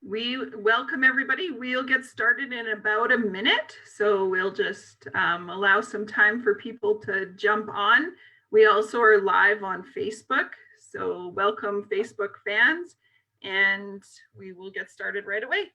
We welcome everybody. We'll get started in about a minute. So we'll just allow some time for people to jump on. We also are live on Facebook. So welcome Facebook fans, and we will get started right away.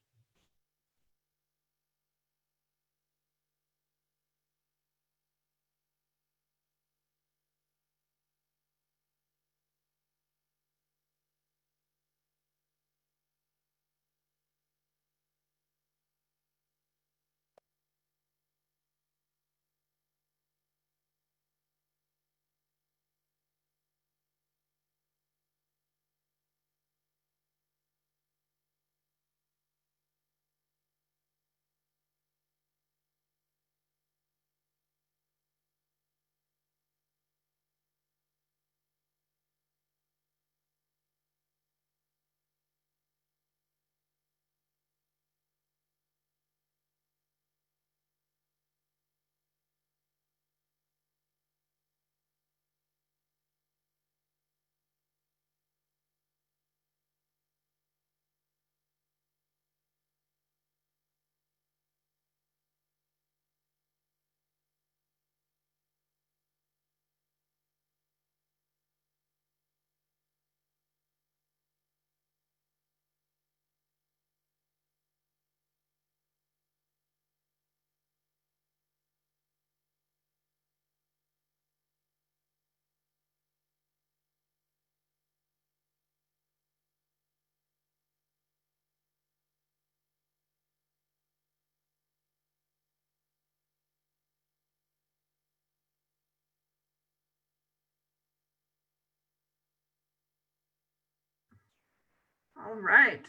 All right.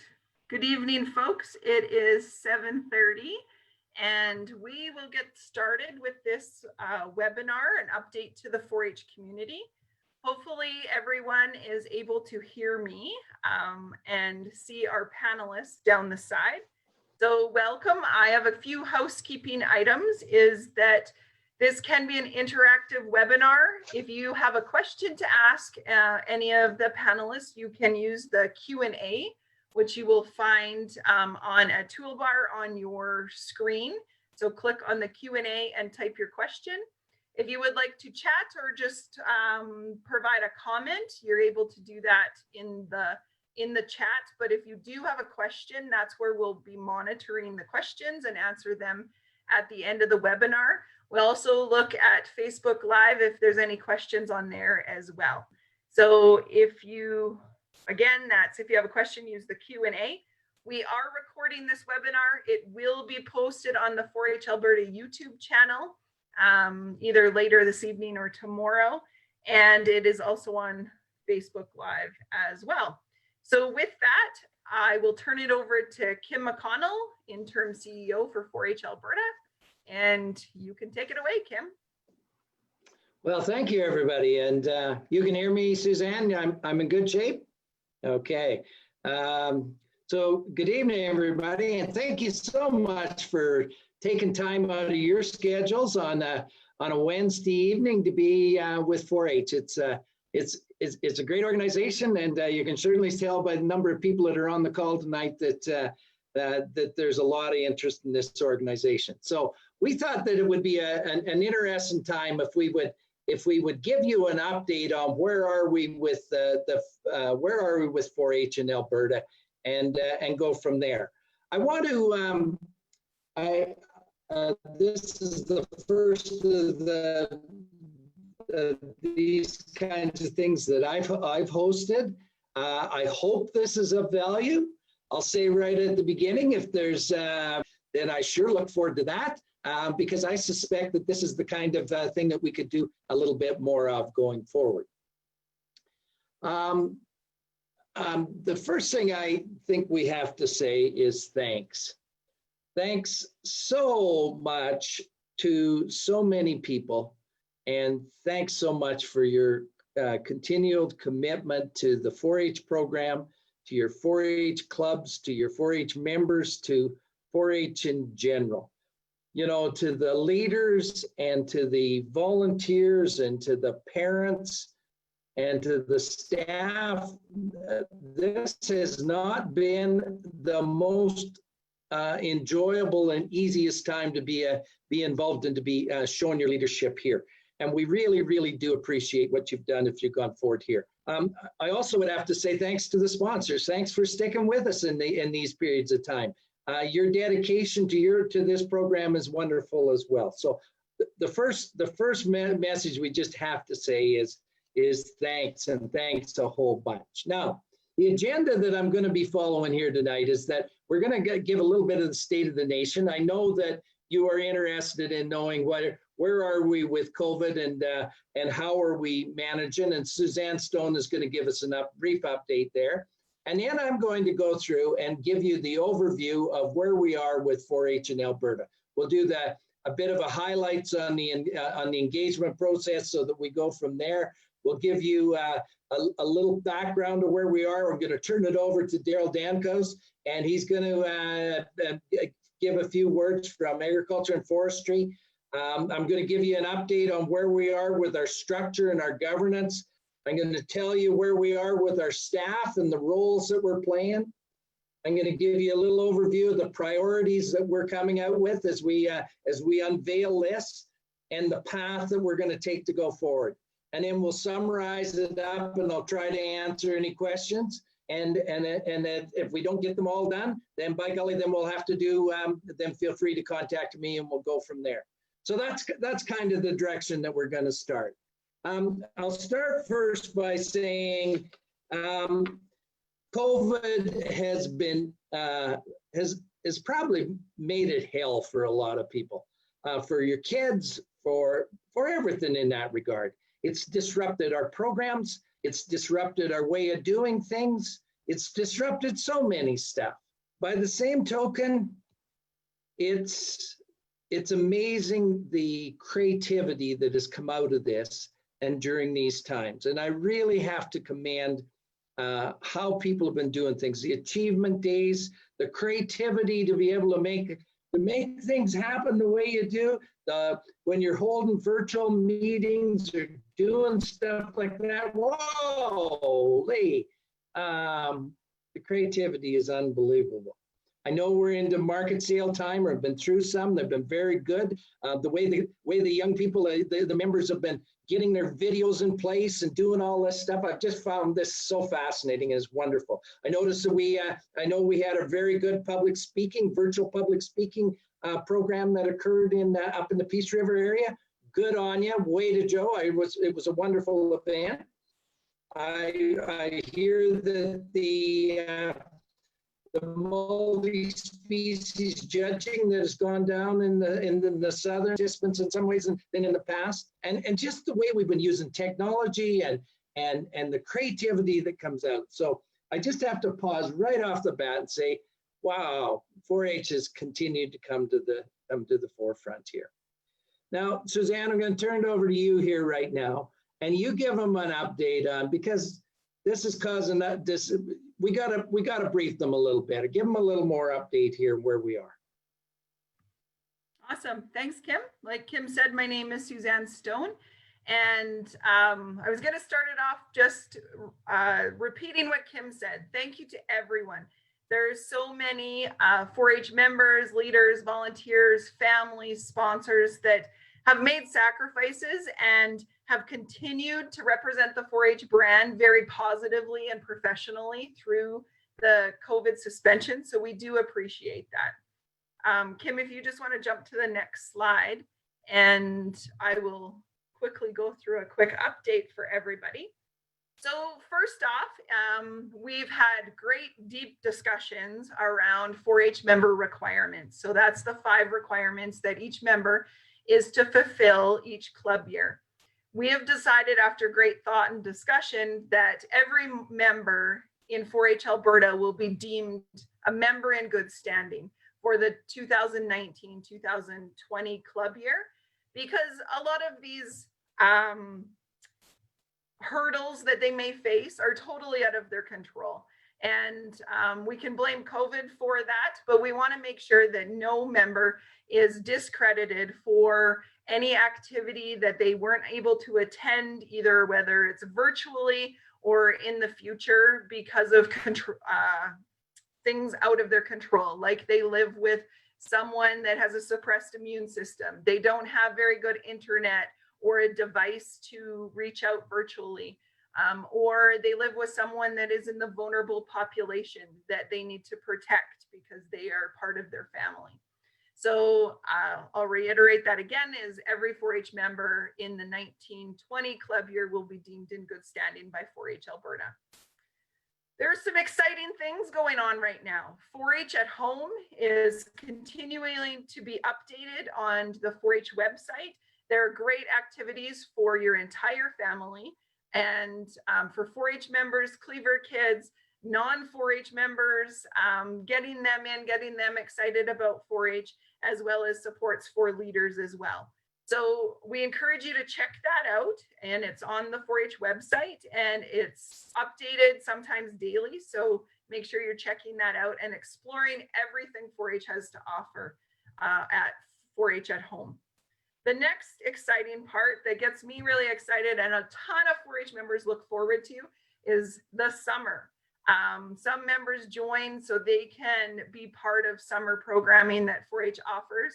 Good evening, folks. It is 7:30, and we will get started with this webinar, an update to the 4-H community. Hopefully everyone is able to hear me and see our panelists down the side. So welcome. I have a few housekeeping items. Is that this can be an interactive webinar. If you have a question to ask any of the panelists, you can use the Q&A, which you will find on a toolbar on your screen. So click on the Q&A and type your question. If you would like to chat or just provide a comment, you're able to do that in the chat. But if you do have a question, that's where we'll be monitoring the questions and answer them at the end of the webinar. We'll also look at Facebook Live if there's any questions on there as well. So if you, again, that's if you have a question, use the Q&A. We are recording this webinar. It will be posted on the 4-H Alberta YouTube channel, either later this evening or tomorrow. And it is also on Facebook Live as well. So with that, I will turn it over to Kim McConnell, Interim CEO for 4-H Alberta. And you can take it away, Kim. Well, thank you, everybody. And you can hear me, Suzanne? I'm in good shape? Okay. So good evening, everybody. And thank you so much for taking time out of your schedules on a Wednesday evening to be with 4-H. It's a great organization, and you can certainly tell by the number of people that are on the call tonight that there's a lot of interest in this organization. So we thought that it would be an interesting time if we would give you an update on where are we with where are we with 4-H in Alberta, and go from there. I want to this is the first of these kinds of things that I've hosted. I hope this is of value. I'll say right at the beginning, if there's, then I sure look forward to that, because I suspect that this is the kind of thing that we could do a little bit more of going forward. The first thing I think we have to say is thanks. Thanks so much to so many people, and thanks so much for your continued commitment to the 4-H program, to your 4-H clubs, to your 4-H members, to 4-H in general. You know, to the leaders and to the volunteers and to the parents, And to the staff, this has not been the most enjoyable and easiest time to be involved and to be showing your leadership here. And we really, really do appreciate what you've done if you've gone forward here. I also would have to say thanks to the sponsors. Thanks for sticking with us in these periods of time. Your dedication to this program is wonderful as well. So the first message we just have to say is thanks, and thanks a whole bunch. Now, the agenda that I'm going to be following here tonight is that we're going to give a little bit of the state of the nation. I know that you are interested in knowing where are we with COVID and how are we managing, and Suzanne Stone is going to give us a brief update there. And then I'm going to go through and give you the overview of where we are with 4-H in Alberta. We'll do a bit of a highlights on the engagement process so that we go from there. We'll give you a little background of where we are. I'm going to turn it over to Daryl Dankos, and he's going to give a few words from agriculture and forestry. I'm going to give you an update on where we are with our structure and our governance. I'm going to tell you where we are with our staff and the roles that we're playing. I'm going to give you a little overview of the priorities that we're coming out with as we unveil this and the path that we're going to take to go forward. And then we'll summarize it up, and I'll try to answer any questions. And if we don't get them all done, then by golly, then we'll have to do. Then feel free to contact me, and we'll go from there. So that's kind of the direction that we're going to start. I'll start first by saying COVID has been has probably made it hell for a lot of people, for your kids, for everything in that regard. It's disrupted our programs. It's disrupted our way of doing things. It's disrupted so many stuff. By the same token, it's amazing the creativity that has come out of this and during these times. And I really have to commend how people have been doing things, the achievement days, the creativity to be able to make things happen the way you do. When you're holding virtual meetings or doing stuff like that, whoa, the creativity is unbelievable. I know we're into market sale time, or have been through some. They've been very good. The way the young people, the members have been getting their videos in place and doing all this stuff. I've just found this so fascinating and it's wonderful. I noticed that I know we had a very good virtual public speaking program that occurred up in the Peace River area. Good on you, way to Joe. It was a wonderful event. I hear that the multi-species judging that has gone down in the southern participants in some ways than in the past, and just the way we've been using technology and the creativity that comes out. So I just have to pause right off the bat and say, wow, 4-H has continued to come to the forefront here. Now, Suzanne, I'm going to turn it over to you here right now, and you give them an update on, because this is causing this. We gotta brief them a little bit. Give them a little more update here where we are. Awesome. Thanks, Kim. Like Kim said, my name is Suzanne Stone, and I was going to start it off just repeating what Kim said. Thank you to everyone. There's so many 4-H members, leaders, volunteers, families, sponsors that have made sacrifices and have continued to represent the 4-H brand very positively and professionally through the COVID suspension. So we do appreciate that. Kim, if you just want to jump to the next slide, and I will quickly go through a quick update for everybody. So first off, we've had great deep discussions around 4-H member requirements. So that's the 5 requirements that each member is to fulfill each club year. We have decided after great thought and discussion that every member in 4-H Alberta will be deemed a member in good standing for the 2019-2020 club year, because a lot of these hurdles that they may face are totally out of their control. And we can blame COVID for that, but we want to make sure that no member is discredited for any activity that they weren't able to attend, either whether it's virtually or in the future because of things out of their control, like they live with someone that has a suppressed immune system, they don't have very good internet or a device to reach out virtually, or they live with someone that is in the vulnerable population that they need to protect because they are part of their family. So I'll reiterate that again, is every 4-H member in the 1920 club year will be deemed in good standing by 4-H Alberta. There's some exciting things going on right now. 4-H at Home is continuing to be updated on the 4-H website. There are great activities for your entire family, and for 4-H members, Cleaver kids, non-4-H members, getting them excited about 4-H, as well as supports for leaders as well. So we encourage you to check that out, and it's on the 4-H website, and it's updated sometimes daily. So make sure you're checking that out and exploring everything 4-H has to offer at 4-H at Home. The next exciting part that gets me really excited, and a ton of 4-H members look forward to, is the summer. Some members join so they can be part of summer programming that 4-H offers.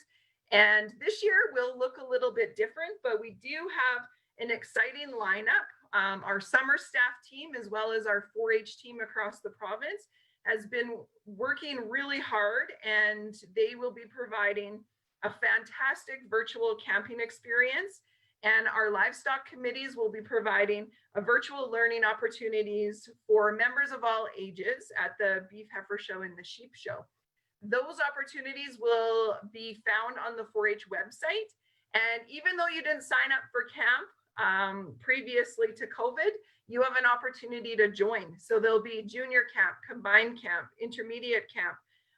And this year will look a little bit different, but we do have an exciting lineup. Our summer staff team, as well as our 4-H team across the province, has been working really hard, and they will be providing a fantastic virtual camping experience. And our livestock committees will be providing a virtual learning opportunities for members of all ages at the Beef Heifer Show and the Sheep Show. Those opportunities will be found on the 4-H website. And even though you didn't sign up for camp previously to COVID, you have an opportunity to join. So there'll be junior camp, combined camp, intermediate camp,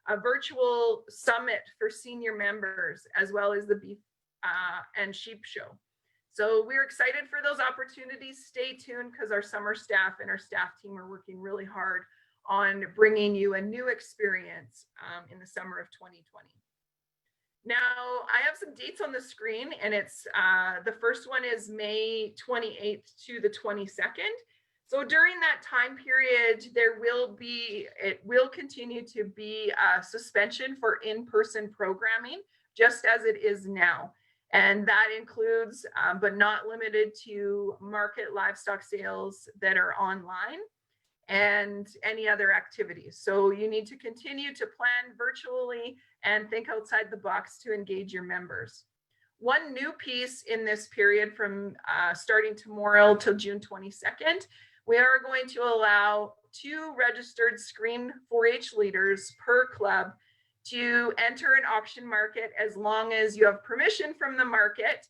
a virtual summit for senior members, as well as the Beef and Sheep Show. So we're excited for those opportunities. Stay tuned, because our summer staff and our staff team are working really hard on bringing you a new experience in the summer of 2020. Now, I have some dates on the screen, and it's the first one is May 28th to the 22nd. So during that time period, it will continue to be a suspension for in-person programming, just as it is now. And that includes, but not limited to, market livestock sales that are online and any other activities. So you need to continue to plan virtually and think outside the box to engage your members. One new piece in this period, from starting tomorrow till June 22nd, we are going to allow 2 registered screen 4-H leaders per club to enter an auction market, as long as you have permission from the market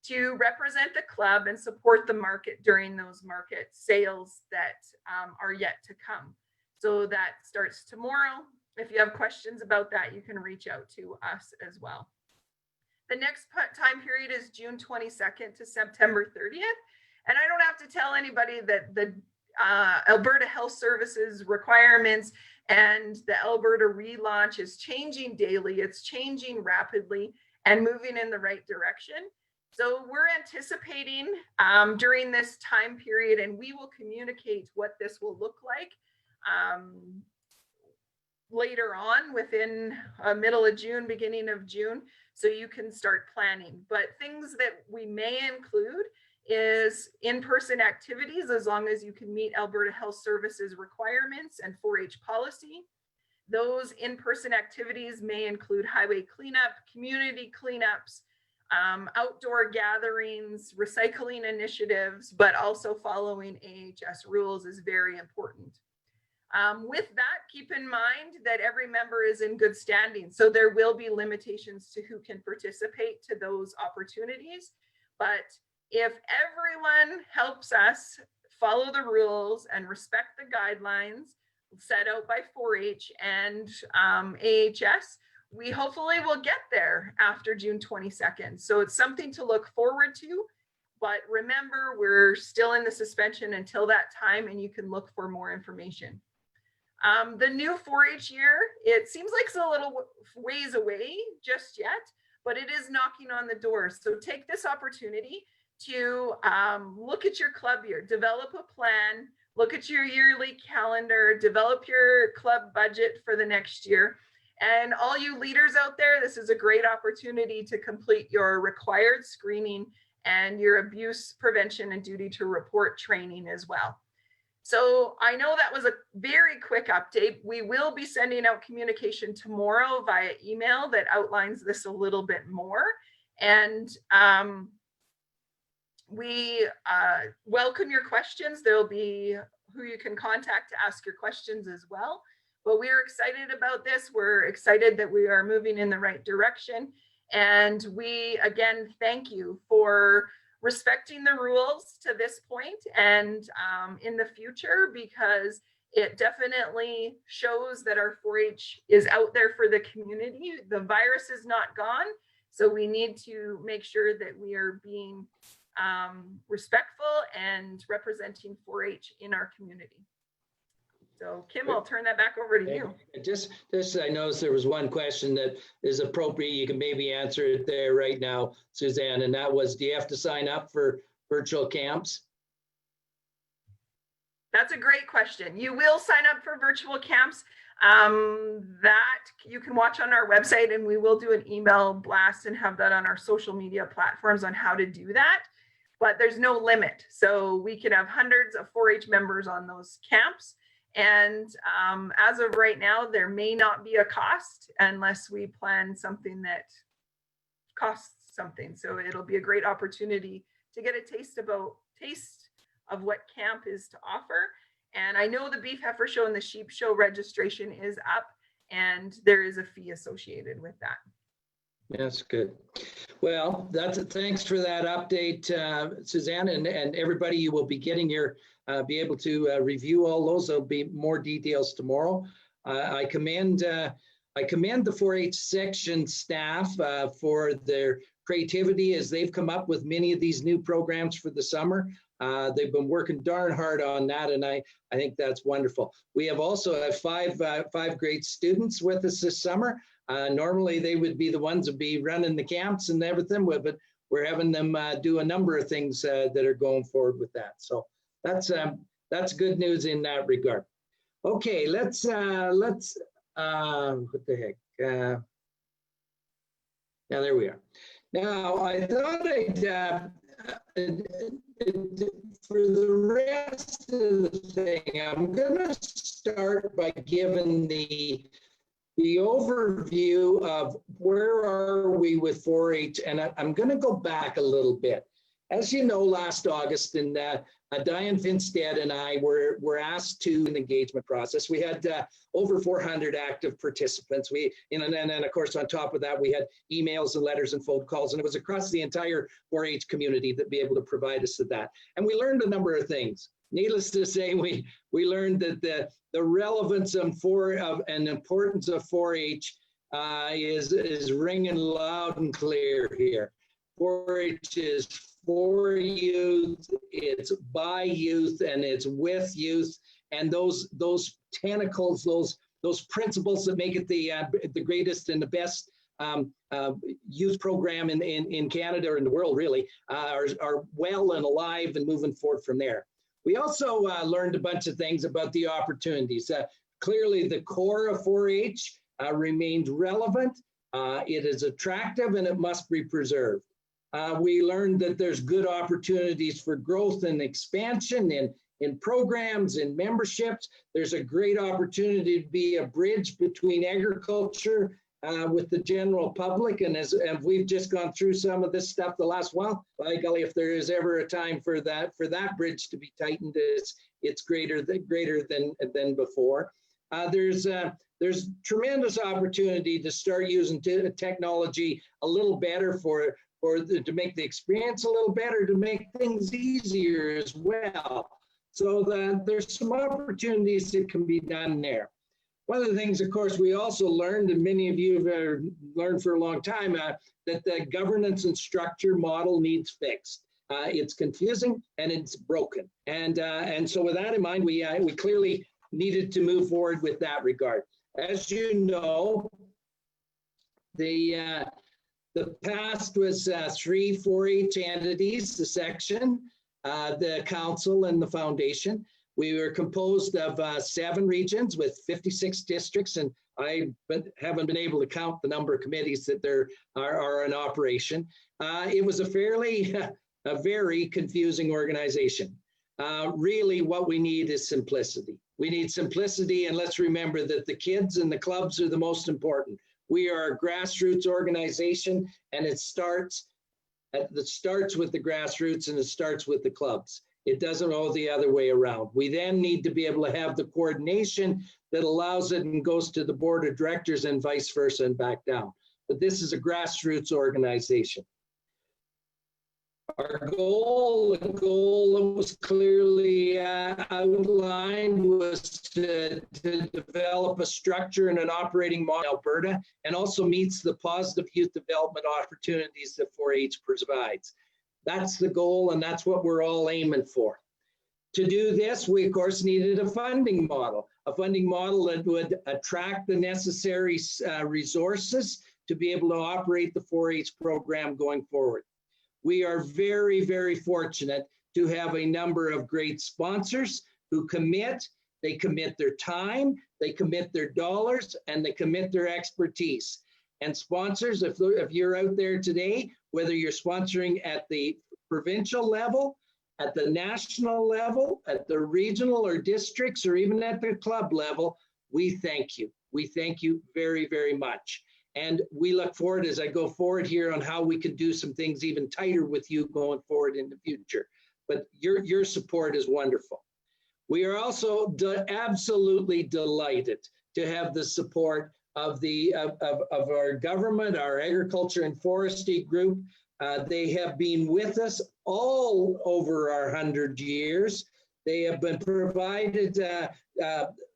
to represent the club and support the market during those market sales that are yet to come. So that starts tomorrow. If you have questions about that, you can reach out to us as well. The next time period is June 22nd to September 30th. And I don't have to tell anybody that the Alberta Health Services requirements and the Alberta relaunch is changing daily. It's changing rapidly and moving in the right direction. So we're anticipating during this time period, and we will communicate what this will look like later on, within middle of June, beginning of June, so you can start planning. But things that we may include is in-person activities, as long as you can meet Alberta Health Services requirements and 4-H policy. Those in-person activities may include highway cleanup, community cleanups, outdoor gatherings, recycling initiatives, but also following AHS rules is very important. With that, keep in mind that every member is in good standing, so there will be limitations to who can participate to those opportunities. But if everyone helps us follow the rules and respect the guidelines set out by 4-H and AHS, we hopefully will get there after June 22nd. So it's something to look forward to. But remember, we're still in the suspension until that time, and you can look for more information. The new 4-H year, it seems like it's a little ways away just yet, but it is knocking on the door. So take this opportunity to look at your club year, develop a plan, look at your yearly calendar, develop your club budget for the next year. And all you leaders out there, this is a great opportunity to complete your required screening and your abuse prevention and duty to report training as well. So I know that was a very quick update. We will be sending out communication tomorrow via email that outlines this a little bit more. And we welcome your questions. There'll be who you can contact to ask your questions as well. But we're excited about this. We're excited that we are moving in the right direction. And we, again, thank you for respecting the rules to this point and in the future, because it definitely shows that our 4-H is out there for the community. The virus is not gone. So we need to make sure that we are being respectful and representing 4-H in our community. So Kim, I'll turn that back over to you. Just I noticed there was one question that is appropriate. You can maybe answer it there right now, Suzanne, and that was, do you have to sign up for virtual camps? That's a great question. You will sign up for virtual camps that you can watch on our website, and we will do an email blast and have that on our social media platforms on how to do that. But there's no limit. So we can have hundreds of 4-H members on those camps. And as of right now, there may not be a cost unless we plan something that costs something. So it'll be a great opportunity to get a taste of what camp is to offer. And I know the Beef Heifer Show and the Sheep Show registration is up, and there is a fee associated with that. That's good. Well, thanks for that update, Suzanne, and everybody. You will be getting your be able to review all those. There'll be more details tomorrow. I commend the 4-H section staff for their creativity as they've come up with many of these new programs for the summer. They've been working darn hard on that, and I think that's wonderful. We have also had five great students with us this summer. Normally they would be the ones that be running the camps and everything, but we're having them do a number of things that are going forward with that. So that's good news in that regard. Okay, let's what the heck? Yeah, there we are. Now I thought I'd for the rest of the thing, I'm gonna start by giving the overview of where are we with 4-H, and I'm going to go back a little bit. As you know, last August, and Diane Finstead and I were asked to an engagement process. We had over 400 active participants. And of course, on top of that, we had emails and letters and phone calls, and it was across the entire 4-H community that be able to provide us with that. And we learned a number of things. Needless to say, we learned that the relevance and importance of 4-H is ringing loud and clear here. 4-H is for youth, it's by youth, and it's with youth, and those tentacles, those principles that make it the greatest and the best youth program in Canada or in the world really are well and alive and moving forward from there. We also learned a bunch of things about the opportunities. Clearly, the core of 4-H remains relevant. It is attractive and it must be preserved. We learned that there's good opportunities for growth and expansion in programs, in memberships. There's a great opportunity to be a bridge between agriculture with the general public. And as we've just gone through some of this stuff the last while, by golly, if there is ever a time for that bridge to be tightened, it's greater than before. There's tremendous opportunity to start using technology a little better to make the experience a little better, to make things easier as well. So that there's some opportunities that can be done there. One of the things, of course, we also learned, and many of you have learned for a long time, that the governance and structure model needs fixed. It's confusing and it's broken. And so with that in mind, we clearly needed to move forward with that regard. As you know, the The past was 3 4-H entities, the section, the council, and the foundation. We were composed of 7 regions with 56 districts, and I haven't been able to count the number of committees that there are in operation. It was a very confusing organization. Really what we need is simplicity. We need simplicity, and let's remember that the kids and the clubs are the most important. We are a grassroots organization, and it starts with the grassroots, and it starts with the clubs. It doesn't go the other way around. We then need to be able to have the coordination that allows it and goes to the board of directors and vice versa and back down. But this is a grassroots organization. Our goal, the goal that was clearly outlined, was to develop a structure and an operating model in Alberta, and also meets the positive youth development opportunities that 4-H provides. That's the goal, and that's what we're all aiming for. To do this, we of course needed a funding model that would attract the necessary resources to be able to operate the 4-H program going forward. We are very, very fortunate to have a number of great sponsors who commit. They commit their time, they commit their dollars, and they commit their expertise. And sponsors, if you're out there today, whether you're sponsoring at the provincial level, at the national level, at the regional or districts, or even at the club level, we thank you. We thank you very, very much. And we look forward as I go forward here on how we can do some things even tighter with you going forward in the future. But your support is wonderful. We are also absolutely delighted to have the support of our government, our agriculture and forestry group. They have been with us all over our 100 years. They have been provided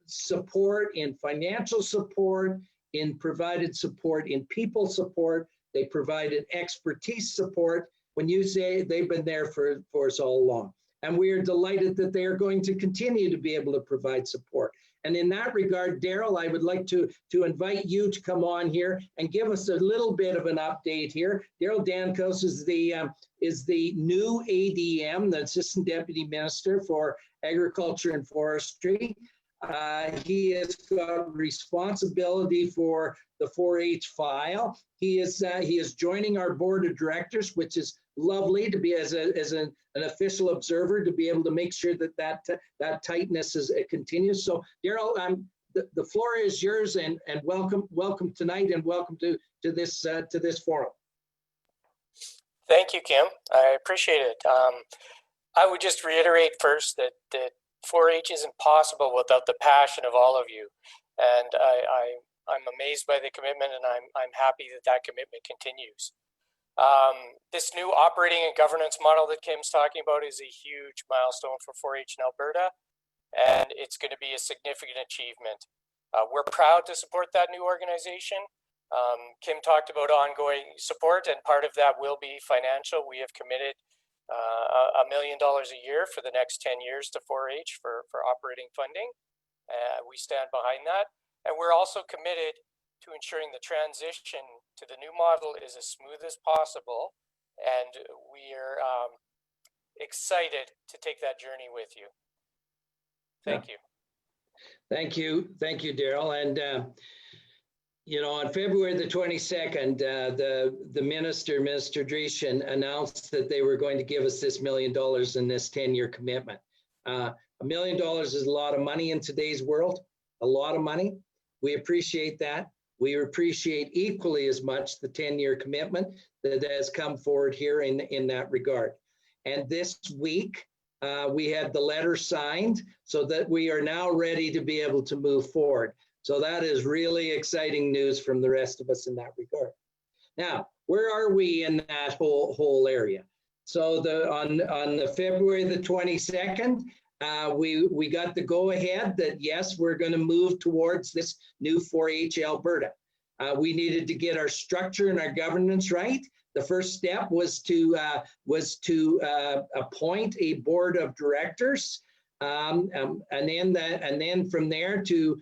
support in financial support, in provided support in people support. They provided expertise support. When you say they've been there for us all along. And we are delighted that they are going to continue to be able to provide support. And in that regard, Daryl, I would like to invite you to come on here and give us a little bit of an update here. Daryl Dankos is the new ADM, the Assistant Deputy Minister for Agriculture and Forestry. He has got responsibility for the 4-H file. He is joining our board of directors, which is lovely to be as an official observer, to be able to make sure that tightness continues. So Daryl, the floor is yours, and welcome tonight, and welcome to this forum. Thank you, Kim. I appreciate it. I would just reiterate first that 4-H isn't possible without the passion of all of you, and I'm amazed by the commitment, and I'm happy that commitment continues. This new operating and governance model that Kim's talking about is a huge milestone for 4-H in Alberta, and it's going to be a significant achievement. We're proud to support that new organization. Kim talked about ongoing support, and part of that will be financial. We have committed $1 million a year for the next 10 years to 4-H for operating funding. We stand behind that. And we're also committed to ensuring the transition to the new model is as smooth as possible. And we are excited to take that journey with you. Thank you. Thank you. Thank you, Daryl. And on February the 22nd, the minister, Minister Dreeshen, announced that they were going to give us this $1 million in this 10-year commitment. $1 million is a lot of money in today's world, a lot of money. We appreciate that. We appreciate equally as much the 10-year commitment that has come forward here in that regard. And this week, we had the letter signed so that we are now ready to be able to move forward. So that is really exciting news from the rest of us in that regard. Now, where are we in that whole area? So on the February the 22nd, we got the go-ahead that yes, we're going to move towards this new 4-H Alberta. We needed to get our structure and our governance right. The first step was to appoint a board of directors, and then from there to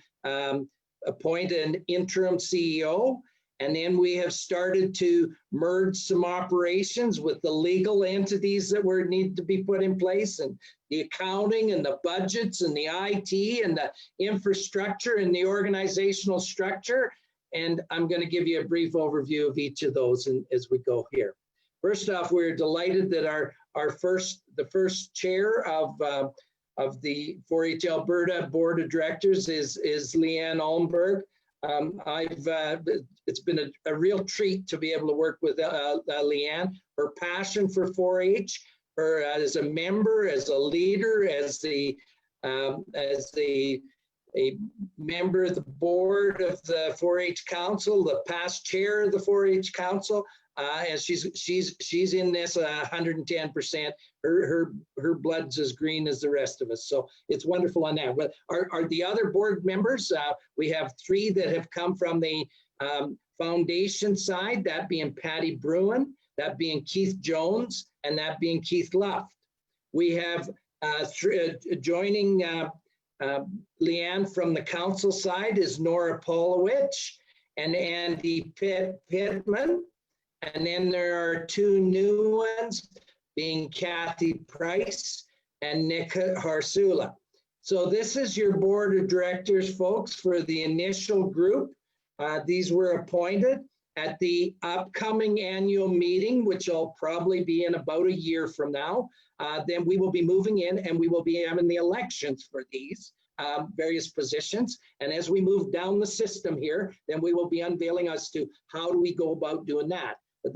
appoint an interim CEO, And then we have started to merge some operations with the legal entities that need to be put in place, and the accounting and the budgets and the IT and the infrastructure and the organizational structure. And I'm going to give you a brief overview of each of those as we go here. First off, we're delighted that the first chair of the 4-H Alberta Board of Directors is Leanne Almberg. It's been a real treat to be able to work with Leanne. Her passion for 4-H, her as a member, as a leader, as a member of the board of the 4-H Council, the past chair of the 4-H Council, and she's in this 110%. Her blood's as green as the rest of us, so it's wonderful on that. But are the other board members? We have 3 that have come from the foundation side, that being Patty Bruin, that being Keith Jones, and that being Keith Luft. We have joining Leanne from the council side is Nora Polowich and Andy Pittman. And then there are 2 new ones, being Kathy Price and Nick Harsula. So this is your board of directors, folks, for the initial group. These were appointed at the upcoming annual meeting, which will probably be in about a year from now. Then we will be moving in and we will be having the elections for these various positions. And as we move down the system here, then we will be unveiling as to how do we go about doing that. But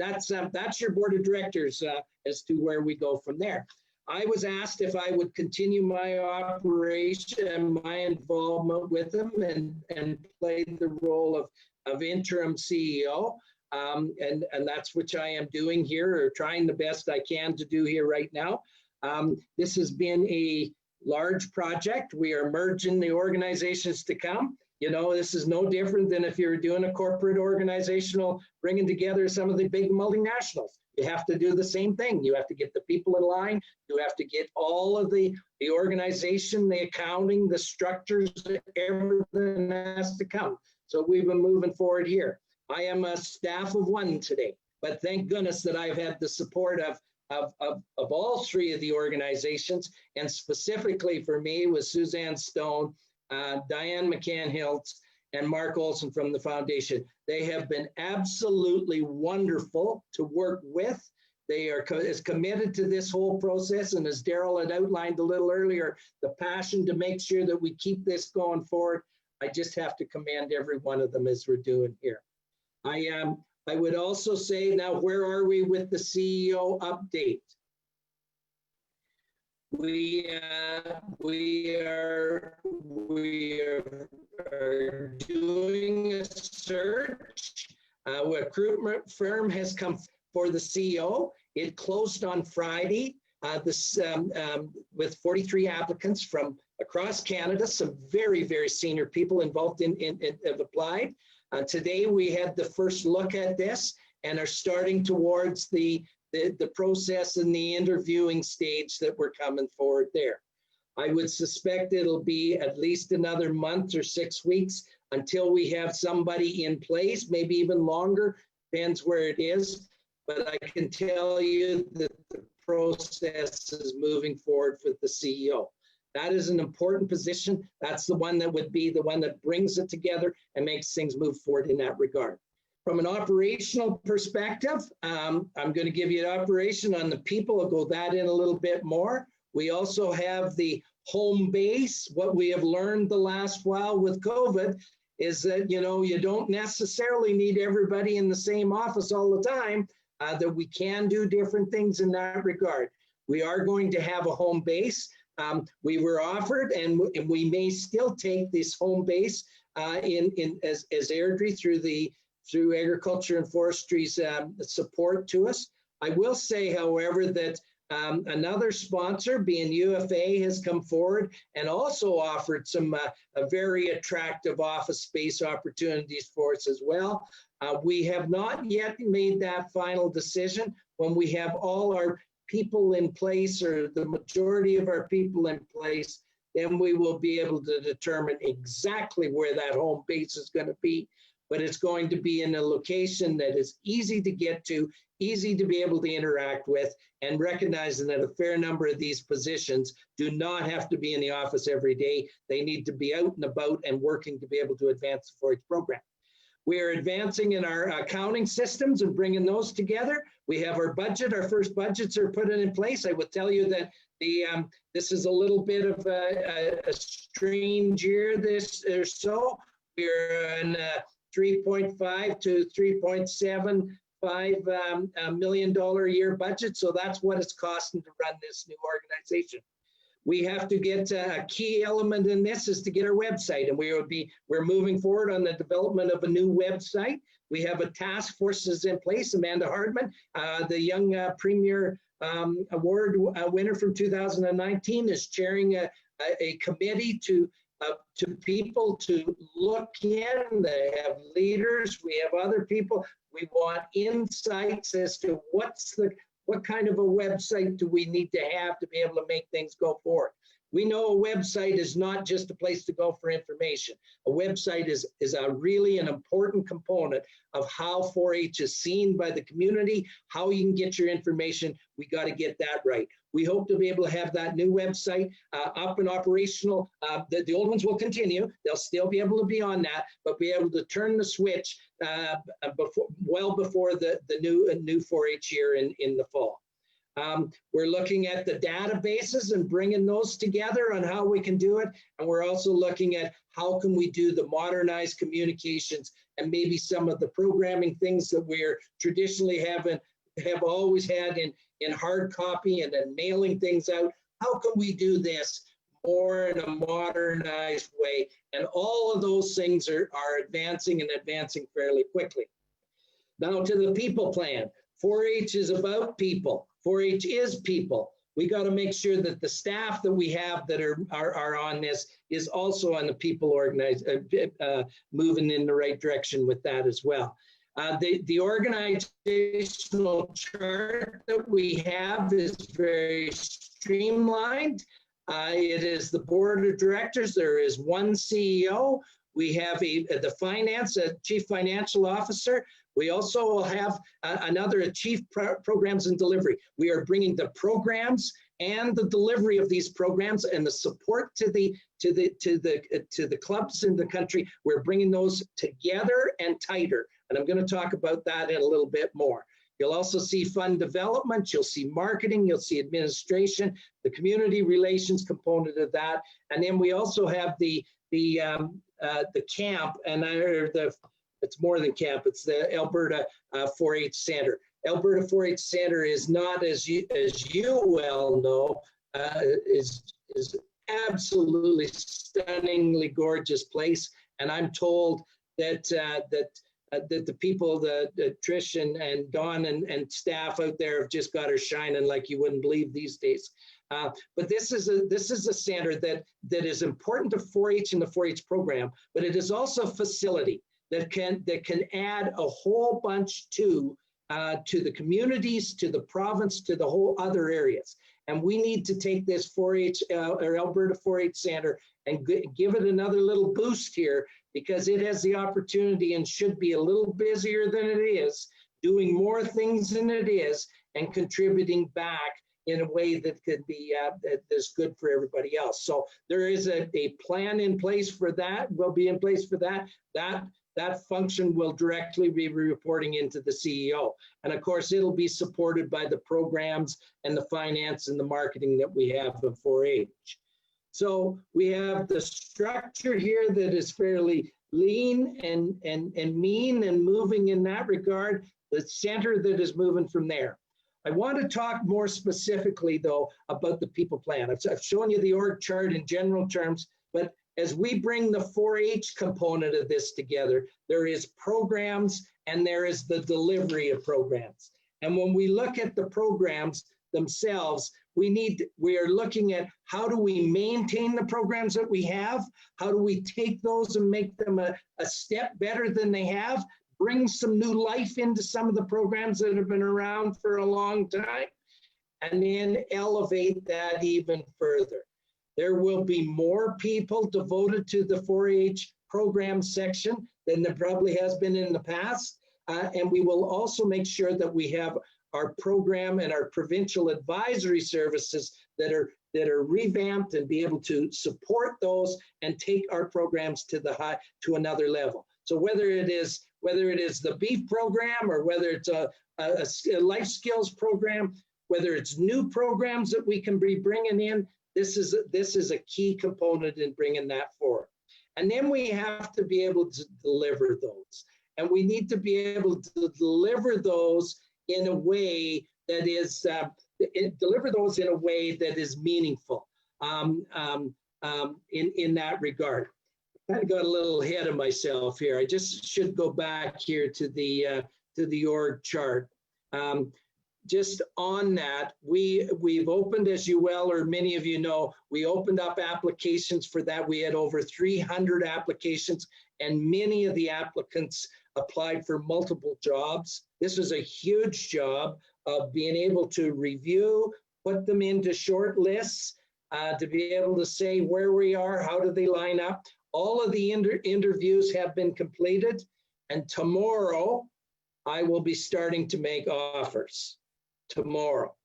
that's your board of directors as to where we go from there. I was asked if I would continue my operation and my involvement with them and play the role of interim CEO. And that's what I am doing here, or trying the best I can to do here right now. This has been a large project. We are merging the organizations to come. You know, this is no different than if you're doing a corporate organizational, bringing together some of the big multinationals. You have to do the same thing. You have to get the people in line. You have to get all of the organization, the accounting, the structures, everything has to come. So we've been moving forward here. I am a staff of 1 today, but thank goodness that I've had the support of all 3 of the organizations, and specifically for me with Suzanne Stone, Diane McCann-Hiltz, and Mark Olson from the foundation. They have been absolutely wonderful to work with. They are as committed to this whole process, and as Daryl had outlined a little earlier, the passion to make sure that we keep this going forward. I just have to commend every one of them as we're doing here. I would also say, now where are we with the CEO update? We are doing a search. A recruitment firm has come for the CEO. It closed on Friday. With 43 applicants from across Canada. Some very, very senior people involved have applied. Today we had the first look at this and are starting towards the process and the interviewing stage that we're coming forward there. I would suspect it'll be at least another month or 6 weeks until we have somebody in place, maybe even longer, depends where it is. But I can tell you that the process is moving forward with the CEO. That is an important position. That's the one that would be the one that brings it together and makes things move forward in that regard. From an operational perspective, I'm going to give you an operation on the people. I'll go that in a little bit more. We also have the home base. What we have learned the last while with COVID is that, you know, you don't necessarily need everybody in the same office all the time, that we can do different things in that regard. We are going to have a home base. We were offered, and we may still take this home base as Airdrie through Agriculture and Forestry's support to us. I will say, however, that another sponsor, being UFA, has come forward and also offered some very attractive office space opportunities for us as well. We have not yet made that final decision. When we have all our people in place, or the majority of our people in place, then we will be able to determine exactly where that home base is going to be. but it's going to be in a location that is easy to get to, easy to be able to interact with, and recognizing that a fair number of these positions do not have to be in the office every day. They need to be out and about and working to be able to advance the 4-H program. We are advancing in our accounting systems and bringing those together. We have our budget. Our first budgets are put in place. I would tell you that this is a little bit of a strange year this or so. We're in $3.5 to $3.75 million a year budget. So that's what it's costing to run this new organization. We have to get a key element in this is to get our website, and we're moving forward on the development of a new website. We have a task force is in place. Amanda Hardman, the young Premier Award winner from 2019, is chairing a committee to people to look in. They have leaders. We have other people. We want insights as to what kind of a website do we need to have to be able to make things go forward. We know a website is not just a place to go for information. A website is really an important component of how 4-H is seen by the community, how you can get your information. We got to get that right. We hope to be able to have that new website up and operational. The old ones will continue. They'll still be able to be on that, but be able to turn the switch well before the new 4-H year in the fall. We're looking at the databases and bringing those together on how we can do it. And we're also looking at how can we do the modernized communications and maybe some of the programming things that we're traditionally have always had in hard copy and then mailing things out. How can we do this more in a modernized way? And all of those things are advancing and advancing fairly quickly. Now to the people plan. 4-H is about people. 4-H is people. We got to make sure that the staff that we have that are on this is also on the people moving in the right direction with that as well. The organizational chart that we have is very streamlined. It is the board of directors. There is one CEO. We have the chief financial officer. We also will have another chief programs and delivery. We are bringing the programs and the delivery of these programs and the support to the clubs in the country. We're bringing those together and tighter. And I'm going to talk about that in a little bit more. You'll also see fund development. You'll see marketing. You'll see administration, the community relations component of that. And then we also have the camp, and it's more than camp. It's the Alberta 4-H Center. Alberta 4-H Center is not, as you well know, is absolutely stunningly gorgeous place. And I'm told that the people, the Trish and Dawn and staff out there have just got her shining like you wouldn't believe these days. But this is a center that is important to 4-H and the 4-H program, but it is also a facility that can add a whole bunch to the communities, to the province, to the whole other areas. And we need to take this 4-H or Alberta 4-H Center and give it another little boost here, because it has the opportunity and should be a little busier than it is, doing more things than it is, and contributing back in a way that could be that's good for everybody else. So there is a plan in place for that, will be in place for that. That function will directly be reporting into the CEO. And of course, it'll be supported by the programs and the finance and the marketing that we have of 4-H. So we have the structure here that is fairly lean and mean and moving in that regard, the center that is moving from there. I want to talk more specifically, though, about the people plan. I've shown you the org chart in general terms, but as we bring the 4-H component of this together, there is programs and there is the delivery of programs. And when we look at the programs themselves, we are looking at how do we maintain the programs that we have? How do we take those and make them a step better than they have? Bring some new life into some of the programs that have been around for a long time, and then elevate that even further. There will be more people devoted to the 4-H program section than there probably has been in the past. And we will also make sure that we have our program and our provincial advisory services that are revamped and be able to support those and take our programs to another level. So whether it is the beef program or whether it's a life skills program, whether it's new programs that we can be bringing in, this is a key component in bringing that forward. And then we have to be able to deliver those. And we need to be able to deliver those in a way that is meaningful in that regard. I kind of got a little ahead of myself here. I just should go back here to the org chart. Just on that, we've opened, as you well, or many of you know, we opened up applications for that. We had over 300 applications, and many of the applicants applied for multiple jobs. This was a huge job of being able to review, put them into short lists, to be able to say where we are, how do they line up. All of the interviews have been completed, and tomorrow I will be starting to make offers. Tomorrow.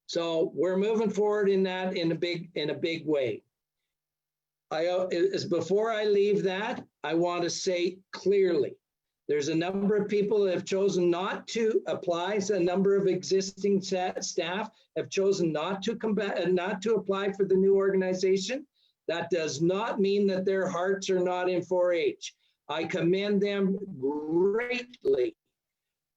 So we're moving forward in that in a big way. Before I leave that, I want to say clearly, there's a number of people that have chosen not to apply. So a number of existing staff have chosen not to apply for the new organization. That does not mean that their hearts are not in 4-H. I commend them greatly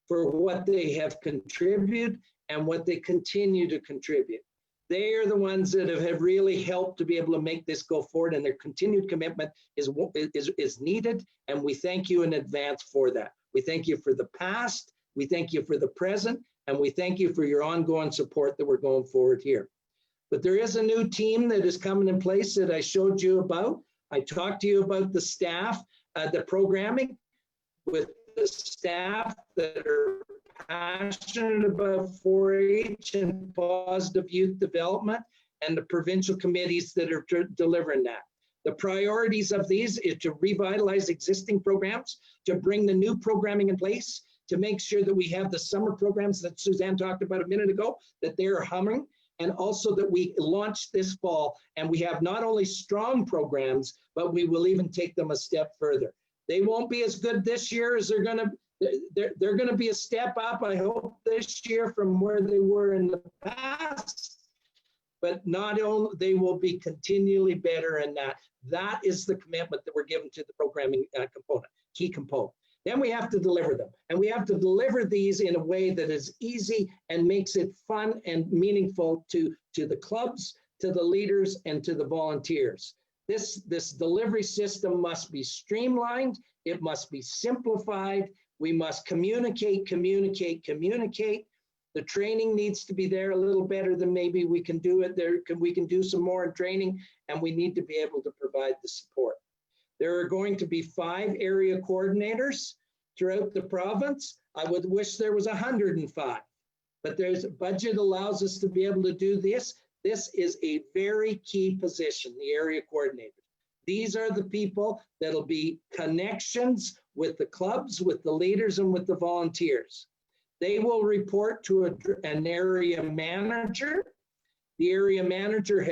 for what they have contributed and what they continue to contribute. They are the ones that have really helped to be able to make this go forward, and their continued commitment is needed, and we thank you in advance for that. We thank you for the past, we thank you for the present, and we thank you for your ongoing support that we're going forward here. But there is a new team that is coming in place that I showed you about. I talked to you about the staff, the programming with the staff that are passionate about 4-H and positive youth development, and the provincial committees that are delivering that. The priorities of these is to revitalize existing programs, to bring the new programming in place, to make sure that we have the summer programs that Suzanne talked about a minute ago, that they're humming, and also that we launch this fall, and we have not only strong programs, but we will even take them a step further. They won't be as good this year as they're going to be a step up, I hope, this year from where they were in the past. But not only, they will be continually better, and that is the commitment that we're giving to the programming key component. Then we have to deliver them, and we have to deliver these in a way that is easy and makes it fun and meaningful to the clubs, to the leaders, and to the volunteers. This delivery system must be streamlined. It must be simplified. We must communicate. The training needs to be there a little better than maybe we can do it there. We can do some more in training, and we need to be able to provide the support. There are going to be 5 area coordinators throughout the province. I would wish there was 105, but there's a budget allows us to be able to do this. This is a very key position, the area coordinators. These are the people that'll be connections with the clubs, with the leaders, and with the volunteers. They will report to an area manager. The area manager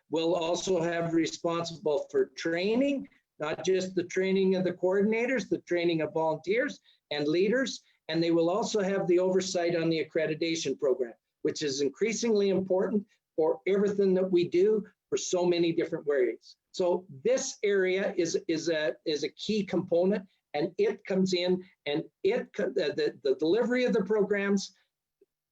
will also have responsible for training, not just the training of the coordinators, the training of volunteers and leaders, and they will also have the oversight on the accreditation program, which is increasingly important for everything that we do for so many different ways. So this area is a key component, and it comes in, and the delivery of the programs,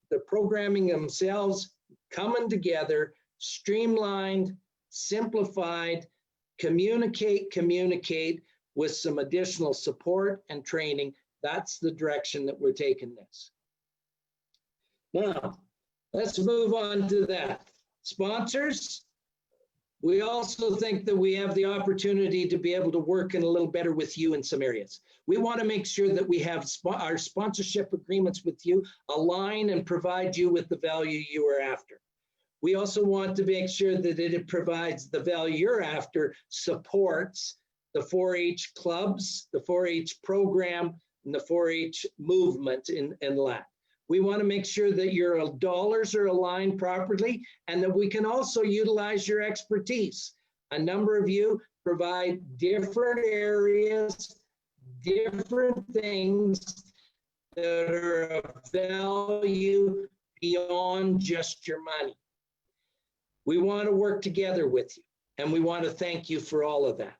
the programming themselves, coming together, streamlined, simplified, communicate with some additional support and training. That's the direction that we're taking this. Now, let's move on to that. Sponsors, we also think that we have the opportunity to be able to work in a little better with you in some areas. We want to make sure that we have our sponsorship agreements with you align and provide you with the value you are after. We also want to make sure that it provides the value you're after, supports the 4-H clubs, the 4-H program, and the 4-H movement in LAT. We want to make sure that your dollars are aligned properly and that we can also utilize your expertise. A number of you provide different areas, different things that are of value beyond just your money. We want to work together with you, and we want to thank you for all of that.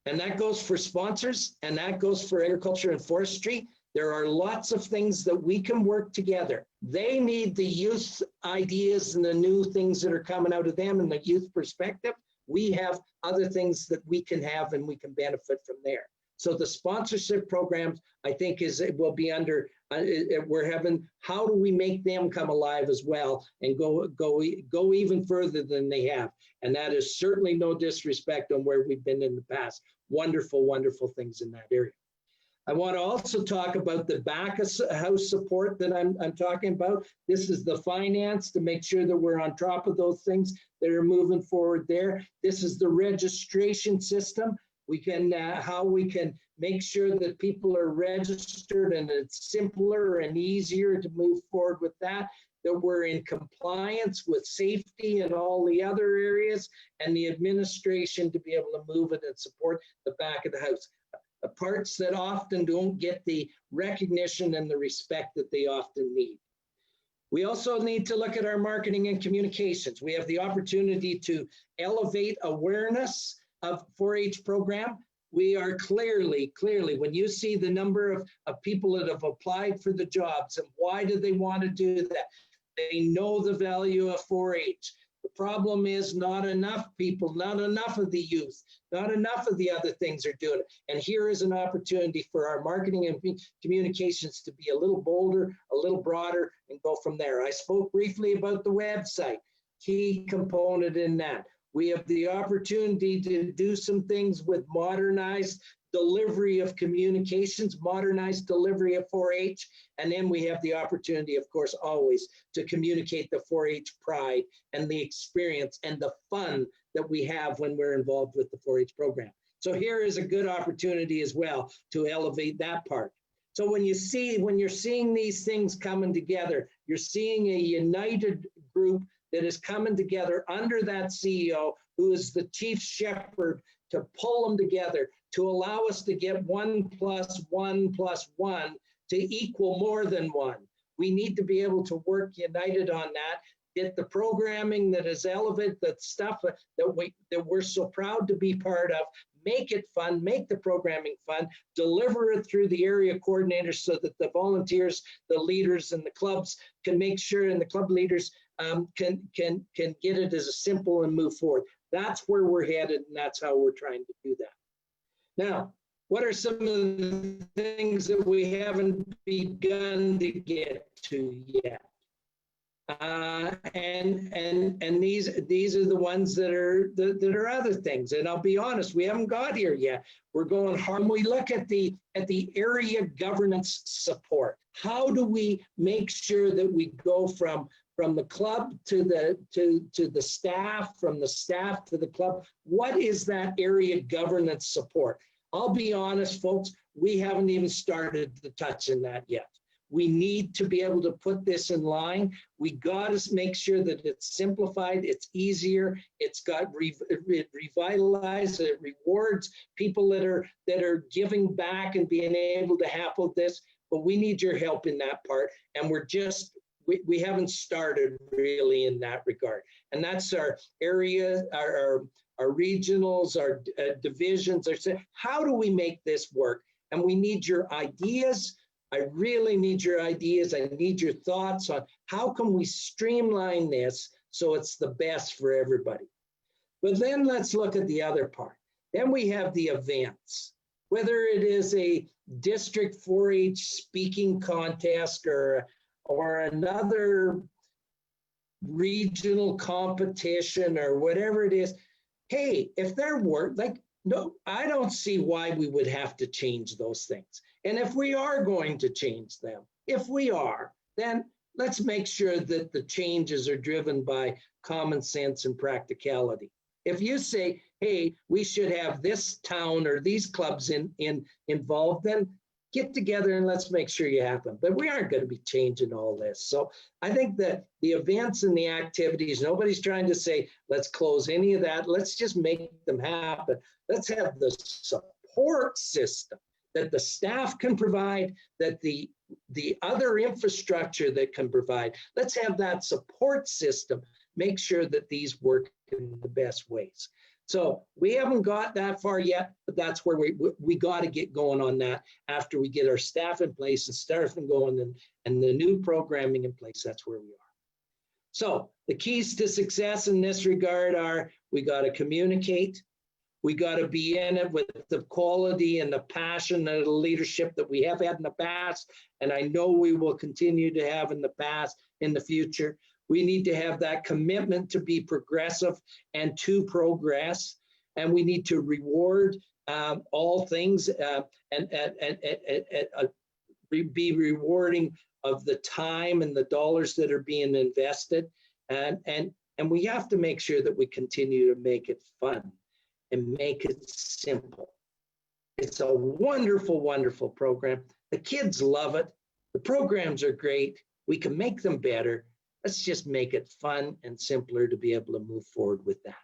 And that goes for sponsors, and that goes for agriculture and forestry. There are lots of things that we can work together. They need the youth ideas and the new things that are coming out of them and the youth perspective. We have other things that we can have and we can benefit from there. So the sponsorship programs, I think, it will be under, we're having, how do we make them come alive as well and go even further than they have? And that is certainly no disrespect on where we've been in the past. Wonderful, wonderful things in that area. I want to also talk about the back of house support that I'm talking about. This is the finance to make sure that we're on top of those things that are moving forward there. This is the registration system. We can, how we can make sure that people are registered and it's simpler and easier to move forward with that, that we're in compliance with safety and all the other areas, and the administration to be able to move it and support the back of the house. Parts that often don't get the recognition and the respect that they often need. We also need to look at our marketing and communications. We have the opportunity to elevate awareness of 4-H program. We are clearly, when you see the number of people that have applied for the jobs and why do they want to do that? They know the value of 4-H. The problem is not enough people, not enough of the youth, not enough of the other things are doing it. And here is an opportunity for our marketing and communications to be a little bolder, a little broader, and go from there. I spoke briefly about the website, key component in that. We have the opportunity to do some things with modernized delivery of communications, modernized delivery of 4-H, and then we have the opportunity, of course, always to communicate the 4-H pride and the experience and the fun that we have when we're involved with the 4-H program. So here is a good opportunity as well to elevate that part. So when you're seeing these things coming together, you're seeing a united group that is coming together under that CEO who is the chief shepherd to pull them together, to allow us to get 1 + 1 + 1 to equal more than 1. We need to be able to work united on that, get the programming that is elevated, that stuff that we're so proud to be part of, make it fun, make the programming fun, deliver it through the area coordinators so that the volunteers, the leaders, and the clubs can make sure, and the club leaders can get it as a simple and move forward. That's where we're headed, and that's how we're trying to do that. Now, what are some of the things that we haven't begun to get to yet? And these are the ones that are other things. And I'll be honest, we haven't got here yet. We're going hard. We look at the area governance support. How do we make sure that we go from the club to the staff, from the staff to the club? What is that area governance support? I'll be honest, folks, we haven't even started to touch on that yet. We need to be able to put this in line. We got to make sure that it's simplified, it's easier, it's got revitalized, it rewards people that are giving back and being able to have this. But we need your help in that part, and we haven't started really in that regard. And that's our area, our regionals, our divisions. How do we make this work? And we need your ideas. I really need your ideas. I need your thoughts on how can we streamline this so it's the best for everybody. But then let's look at the other part. Then we have the events, whether it is a district 4-H speaking contest or another regional competition or whatever it is. Hey, if there were, no, I don't see why we would have to change those things. And if we are going to change them, if we are, then let's make sure that the changes are driven by common sense and practicality. If you say, hey, we should have this town or these clubs involved, then get together and let's make sure you happen. But we aren't going to be changing all this. So I think that the events and the activities, nobody's trying to say, let's close any of that. Let's just make them happen. Let's have the support system that the staff can provide, that the other infrastructure that can provide. Let's have that support system, make sure that these work in the best ways. So we haven't got that far yet, but that's where we got to get going on that after we get our staff in place and staff going and the new programming in place. That's where we are. So the keys to success in this regard are, we got to communicate. We got to be in it with the quality and the passion and the leadership that we have had in the past, and I know we will continue to have in the past, in the future. We need to have that commitment to be progressive and to progress, and we need to reward all things and be rewarding of the time and the dollars that are being invested, and we have to make sure that we continue to make it fun and make it simple. It's a wonderful, wonderful program. The kids love it. The programs are great. We can make them better. Let's just make it fun and simpler to be able to move forward with that.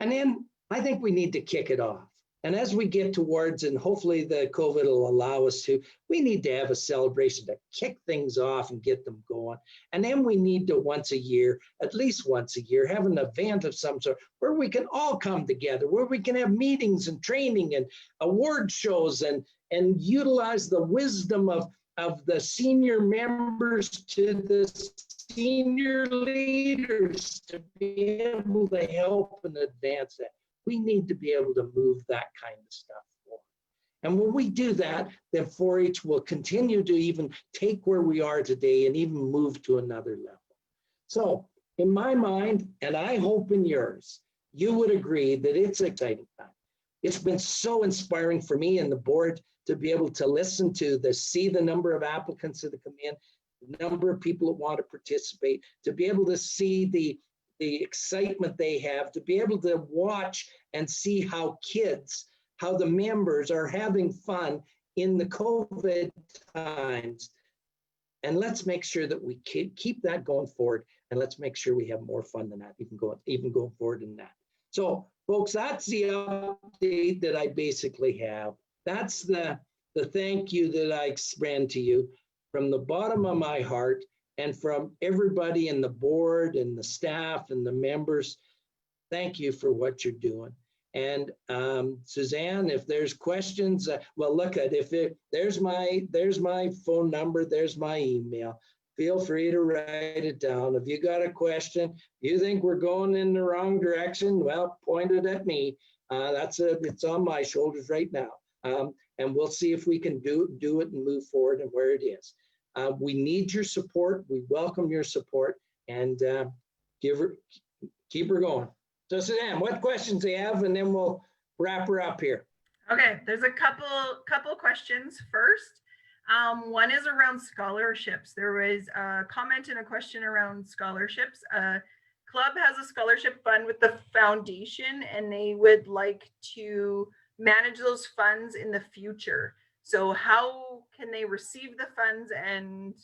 And then I think we need to kick it off. And as we get towards, and hopefully the COVID will allow us to, we need to have a celebration to kick things off and get them going. And then we need to once a year, at least once a year, have an event of some sort where we can all come together, where we can have meetings and training and award shows and utilize the wisdom of the senior members to the senior leaders to be able to help and advance that. We need to be able to move that kind of stuff forward. And when we do that, then 4-H will continue to even take where we are today and even move to another level. So in my mind, and I hope in yours, you would agree that it's an exciting time. It's been so inspiring for me and the board to be able to listen to see the number of applicants that have come in, the number of people that want to participate, to be able to see the excitement they have, to be able to watch and see how the members are having fun in the COVID times. And let's make sure that we keep that going forward, and let's make sure we have more fun than that, even going forward in that. So folks, that's the update that I basically have. That's the thank you that I extend to you from the bottom of my heart, and from everybody in the board and the staff and the members. Thank you for what you're doing. And Suzanne, if there's questions, well, look at there's my phone number, there's my email. Feel free to write it down. If you got a question, you think we're going in the wrong direction, well, point it at me. It's on my shoulders right now. And we'll see if we can do it and move forward and where it is. We need your support. We welcome your support, and keep her going. So Suzanne, what questions do you have? And then we'll wrap her up here. Okay, there's a couple questions first. One is around scholarships. There was a comment and a question around scholarships. Club has a scholarship fund with the foundation, and they would like to manage those funds in the future. So how can they receive the funds, and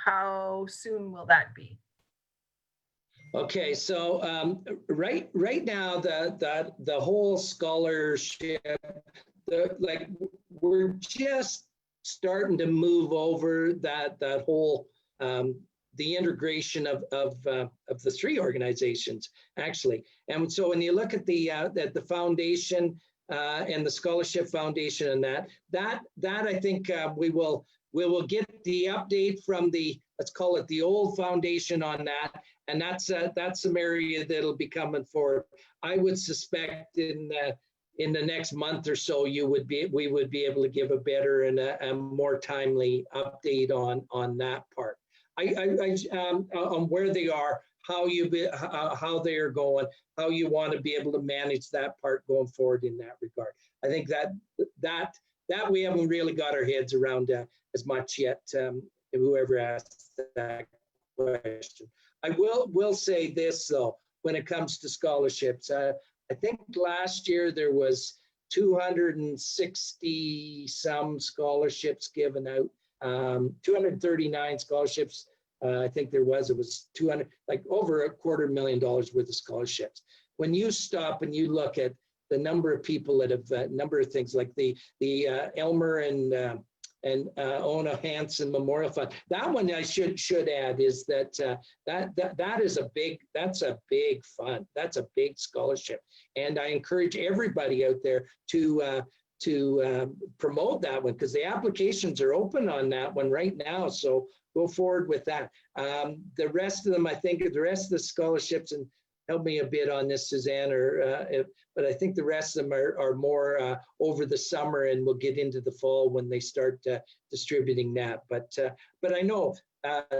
how soon will that be? Okay, so right now the whole scholarship, we're just starting to move over that whole the integration of the three organizations actually. And so when you look at the foundation and the scholarship foundation and that I think we will get the update from let's call it the old foundation on that, and that's some area that'll be coming forward. I would suspect in the next month or so we would be able to give a better and a more timely update on that part. On where they are, how they are going, how you want to be able to manage that part going forward in that regard. I think that we haven't really got our heads around as much yet. Whoever asked that question, I will say this though: when it comes to scholarships, I think last year there was 260 some scholarships given out, 239 scholarships. I think it was 200, like over $250,000 worth of scholarships. When you stop and you look at the number of people that have, number of things like the Elmer and Ona Hansen Memorial Fund. That one I should add is that that's a big fund. That's a big scholarship, and I encourage everybody out there to promote that one, because the applications are open on that one right now. So go forward with that. The rest of them, I think, the rest of the scholarships, and help me a bit on this, Suzanne, but I think the rest of them are more over the summer, and we'll get into the fall when they start distributing that. But I know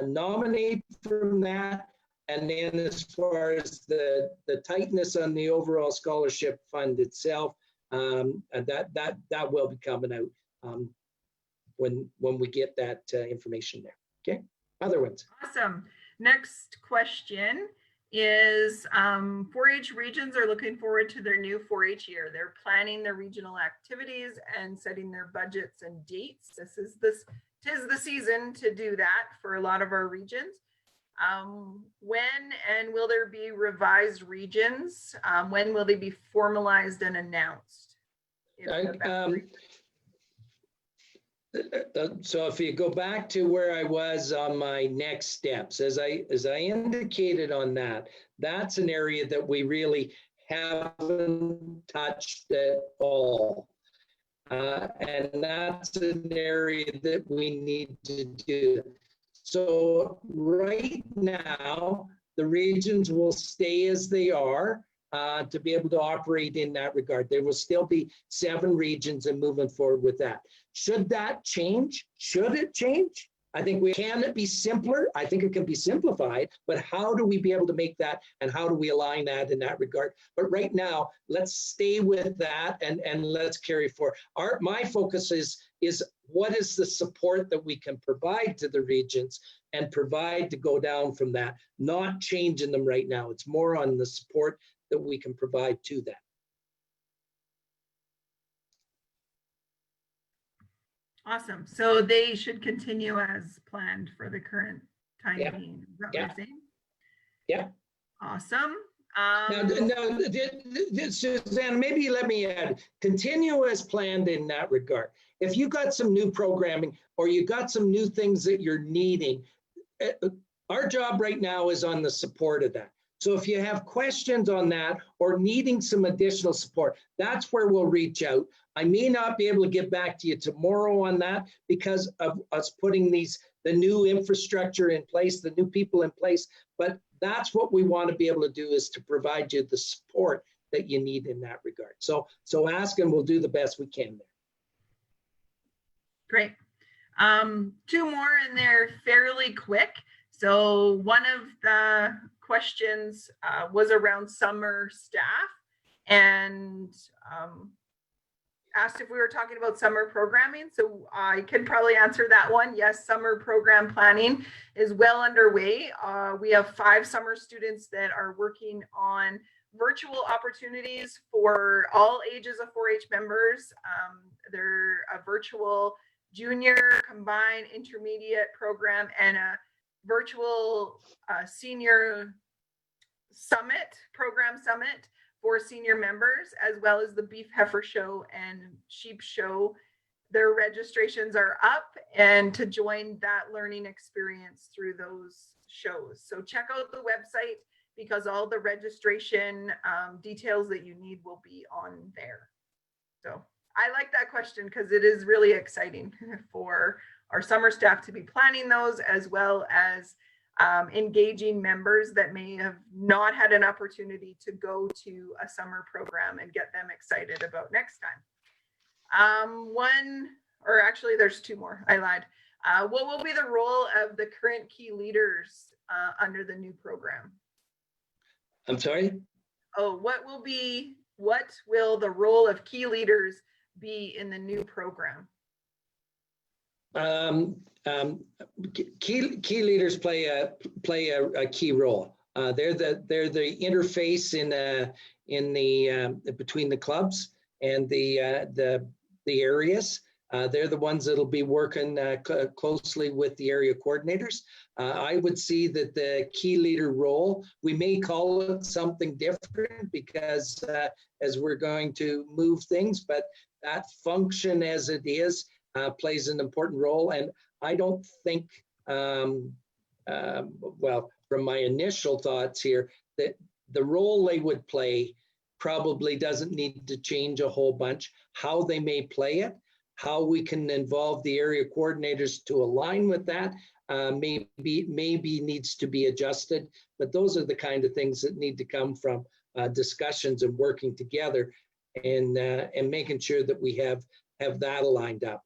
nominate from that, and then as far as the tightness on the overall scholarship fund itself, that will be coming out when we get that information there. Okay, other ones. Awesome. Next question is 4-H regions are looking forward to their new 4-H year. They're planning their regional activities and setting their budgets and dates. Tis the season to do that for a lot of our regions. When and will there be revised regions? When will they be formalized and announced? So if you go back to where I was on my next steps, as I indicated on that, that's an area that we really haven't touched at all. And that's an area that we need to do. So right now, the regions will stay as they are to be able to operate in that regard. There will still be 7 regions and moving forward with that. Should that change? Should it change? I think can it be simpler? I think it can be simplified, but how do we be able to make that, and how do we align that in that regard? But right now, let's stay with that and let's carry forward. My focus is what is the support that we can provide to the regions and provide to go down from that, not changing them right now. It's more on the support that we can provide to that. Awesome. So they should continue as planned for the current time being. Is that what you're saying? Yeah. Awesome. Now, Suzanne, maybe let me add, continue as planned in that regard. If you got some new programming or you got some new things that you're needing, our job right now is on the support of that. So if you have questions on that or needing some additional support, that's where we'll reach out. I may not be able to get back to you tomorrow on that because of us putting the new infrastructure in place, the new people in place, but that's what we want to be able to do, is to provide you the support that you need in that regard. So ask, and we'll do the best we can there. Great. 2 more, and they're fairly quick. So one of the questions was around summer staff, and asked if we were talking about summer programming. So I can probably answer that one. Yes, summer program planning is well underway. We have 5 summer students that are working on virtual opportunities for all ages of 4-H members. They're a virtual junior, combined, intermediate program, and a virtual senior program summit for senior members, as well as the Beef Heifer Show and Sheep Show. Their registrations are up, and to join that learning experience through those shows. So check out the website, because all the registration details that you need will be on there. So I like that question because it is really exciting for our summer staff to be planning those, as well as engaging members that may have not had an opportunity to go to a summer program, and get them excited about next time. There's 2 more. I lied. What will be the role of the current key leaders under the new program? I'm sorry? What will the role of key leaders be in the new program? Key leaders play a key role. They're the interface in the between the clubs and the areas. They're the ones that'll be working closely with the area coordinators. I would see that the key leader role, we may call it something different because as we're going to move things, but that function as it is plays an important role. And I don't think, well, from my initial thoughts here, that the role they would play probably doesn't need to change a whole bunch. How they may play it, how we can involve the area coordinators to align with that maybe needs to be adjusted, but those are the kind of things that need to come from discussions and working together and making sure that we have that aligned up.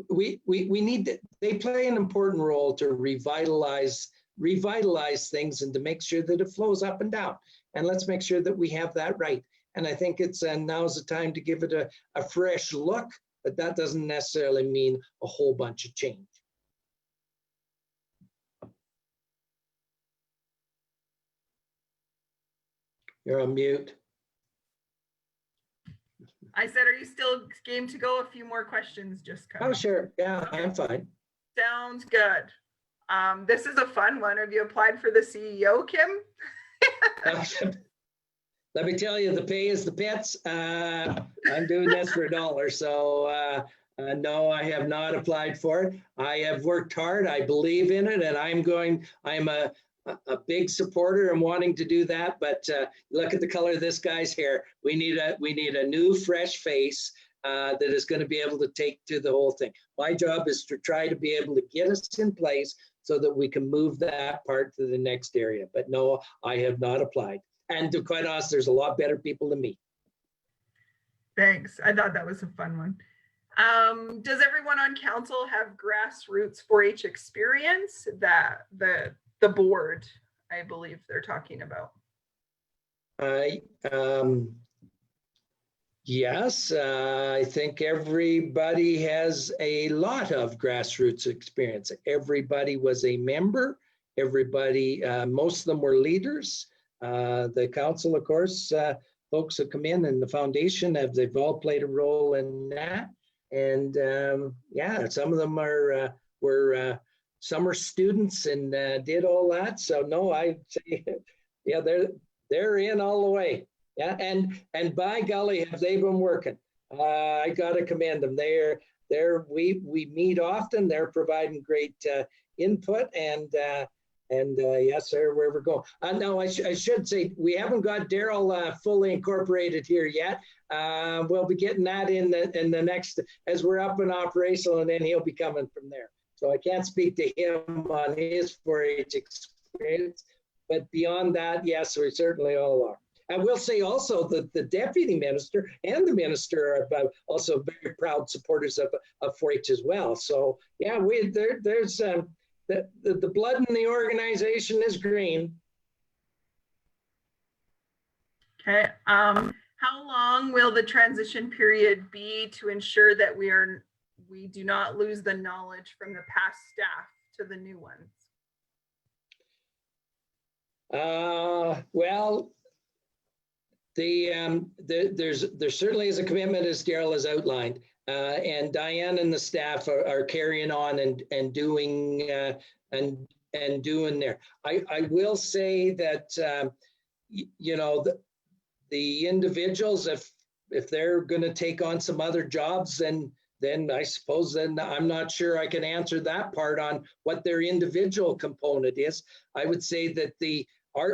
We need to, they play an important role to revitalize things and to make sure that it flows up and down. And let's make sure that we have that right. And I think it's now's the time to give it a fresh look, but that doesn't necessarily mean a whole bunch of change. You're on mute. I said, are you still game to go? A few more questions just come. Oh, sure. Yeah, okay. I'm fine. Sounds good. This is a fun one. Have you applied for the CEO, Kim? Let me tell you, the pay is the pits. I'm doing this for $1. So no, I have not applied for it. I have worked hard. I believe in it, and I'm a big supporter and wanting to do that. But look at the color of this guy's hair. We need a new, fresh face that is going to be able to take to the whole thing. My job is to try to be able to get us in place so that we can move that part to the next area. But no, I have not applied. And to be quite honest, there's a lot better people than me. Thanks. I thought that was a fun one. Does everyone on council have grassroots 4-H experience? That the board, I believe they're talking about. Yes, I think everybody has a lot of grassroots experience. Everybody was a member. Everybody, most of them were leaders. The council, of course, folks have come in, and the foundation, they've all played a role in that. And yeah, some of them were summer students and did all that. So no, I'd say, yeah, they're in all the way. Yeah, and by golly, have they been working? I got to commend them. We meet often. They're providing great input and yes, sir, where we're going. No, I should say we haven't got Daryl fully incorporated here yet. We'll be getting that in the next, as we're up and operational, and then he'll be coming from there. So I can't speak to him on his 4-H experience, but beyond that, yes, we certainly all are. I will say also that the deputy minister and the minister are also very proud supporters of 4-H as well. So yeah, there's the blood in the organization is green. Okay. How long will the transition period be to ensure that we do not lose the knowledge from the past staff to the new ones? Well, there certainly is a commitment, as Daryl has outlined, and Diane and the staff are carrying on and doing and doing there. I will say that you know, the individuals, if they're going to take on some other jobs, then I suppose then I'm not sure I can answer that part on what their individual component is. I would say that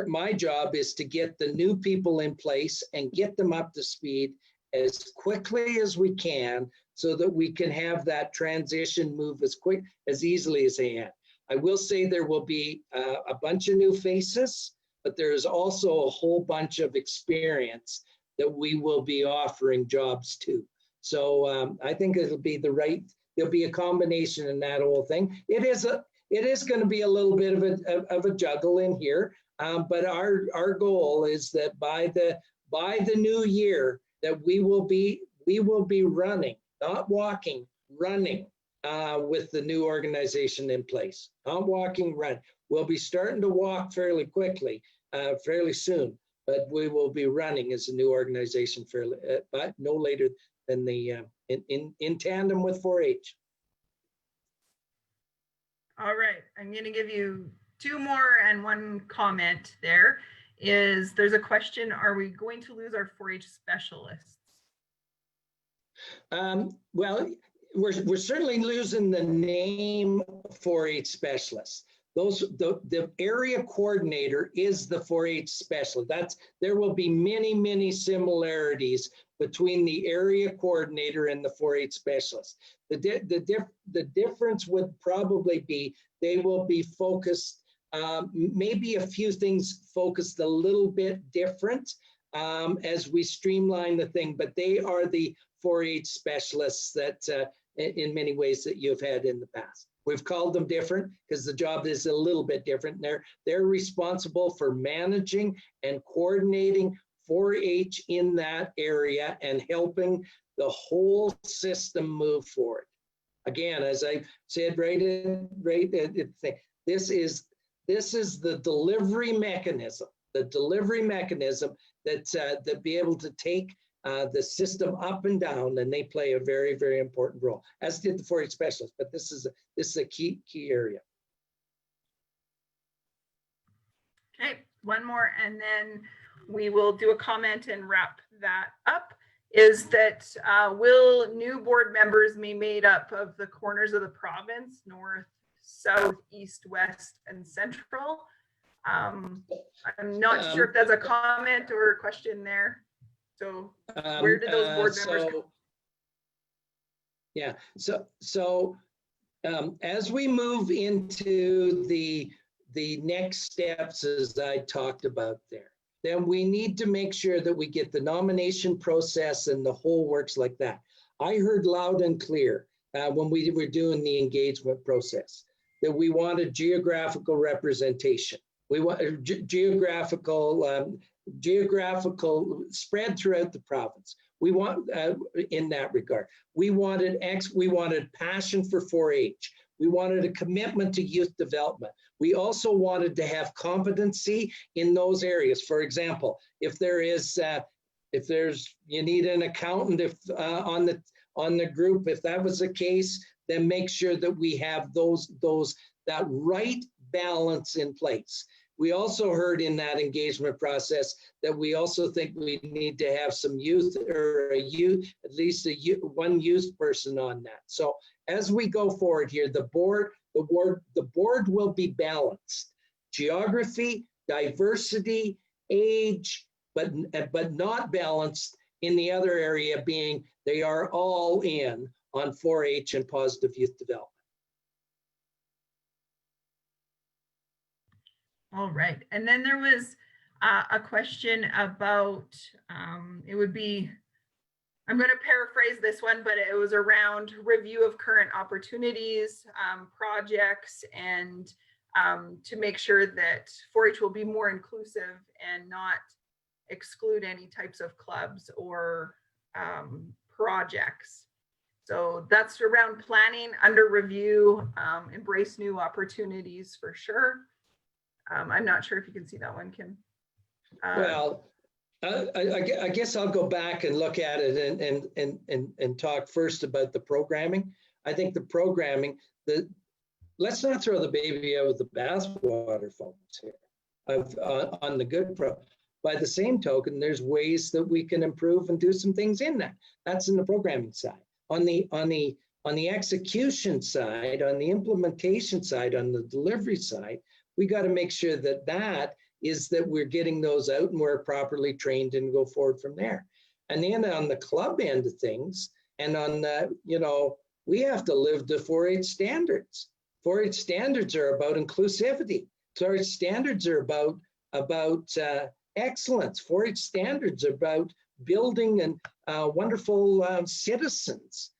my job is to get the new people in place and get them up to speed as quickly as we can so that we can have that transition move as easily as they can. I will say there will be a bunch of new faces, but there's also a whole bunch of experience that we will be offering jobs to. So I think it'll be there'll be a combination in that whole thing. It is going to be a little bit of a juggle in here. But our goal is that by the new year that we will be running, not walking, running with the new organization in place. Not walking, run. We'll be starting to walk fairly quickly, fairly soon, but we will be running as a new organization fairly, but no later than the in tandem with 4-H. All right, I'm going to give you two more and one comment. There's a question, are we going to lose our 4-H specialists? Well, we're certainly losing the name 4-H specialist. The area coordinator is the 4-H specialist. There will be many similarities between the area coordinator and the 4-H specialist. The difference would probably be they will be focused, maybe a few things focused a little bit different as we streamline the thing, but they are the 4-H specialists that in many ways that you've had in the past. We've called them different because the job is a little bit different. They're responsible for managing and coordinating 4-H in that area and helping the whole system move forward. Again, as I said, this is the delivery mechanism. The delivery mechanism that be able to take the system up and down, and they play a very important role, as did the 4-H specialists. But this is a key area. Okay, one more, and then we will do a comment and wrap that up. Is that will new board members be made up of the corners of the province, north, south, east, west, and central? I'm not sure if that's a comment or a question there. So where do those board members come? Yeah, so as we move into the next steps, as I talked about there, then we need to make sure that we get the nomination process and the whole works like that. I heard loud and clear when we were doing the engagement process that we wanted geographical representation. We want geographical spread throughout the province. We want, in that regard, we wanted passion for 4-H. We wanted a commitment to youth development. We also wanted to have competency in those areas. For example, if you need an accountant, on the group, if that was the case, then make sure that we have that right balance in place. We also heard in that engagement process that we also think we need to have some youth, or at least one youth person on that. So as we go forward here, the board will be balanced. Geography, diversity, age, but not balanced in the other area, being they are all in on 4-H and positive youth development. All right, and then there was a question about, it would be, I'm going to paraphrase this one, but it was around review of current opportunities, projects, and to make sure that 4-H will be more inclusive and not exclude any types of clubs or projects. So that's around planning, under review, embrace new opportunities for sure. I'm not sure if you can see that one, Kim. Well, I guess I'll go back and look at it and talk first about the programming. I think the programming, let's not throw the baby out with the bathwater, folks, here on the good pro. By the same token, there's ways that we can improve and do some things in that. That's in the programming side. On the execution side, on the implementation side, on the delivery side, we got to make sure that we're getting those out and we're properly trained and go forward from there. And then on the club end of things, and on the, we have to live to 4-H standards. 4-H standards are about inclusivity. 4-H standards are about excellence. 4-H standards are about building and wonderful citizens.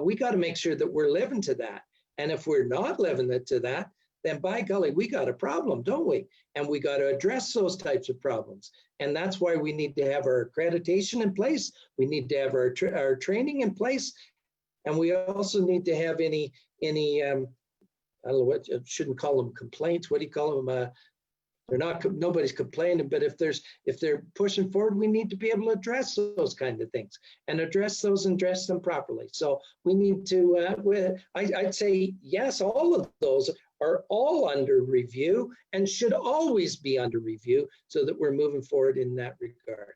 We got to make sure that we're living to that. And if we're not living to that, then by golly, we got a problem, don't we? And we got to address those types of problems. And that's why we need to have our accreditation in place. We need to have our training in place. And we also need to have any I don't know what, I shouldn't call them complaints. What do you call them? They're not, nobody's complaining, but if they're pushing forward, we need to be able to address those kind of things and address those and address them properly. So we need to, I'd say, yes, all of those are all under review and should always be under review so that we're moving forward in that regard.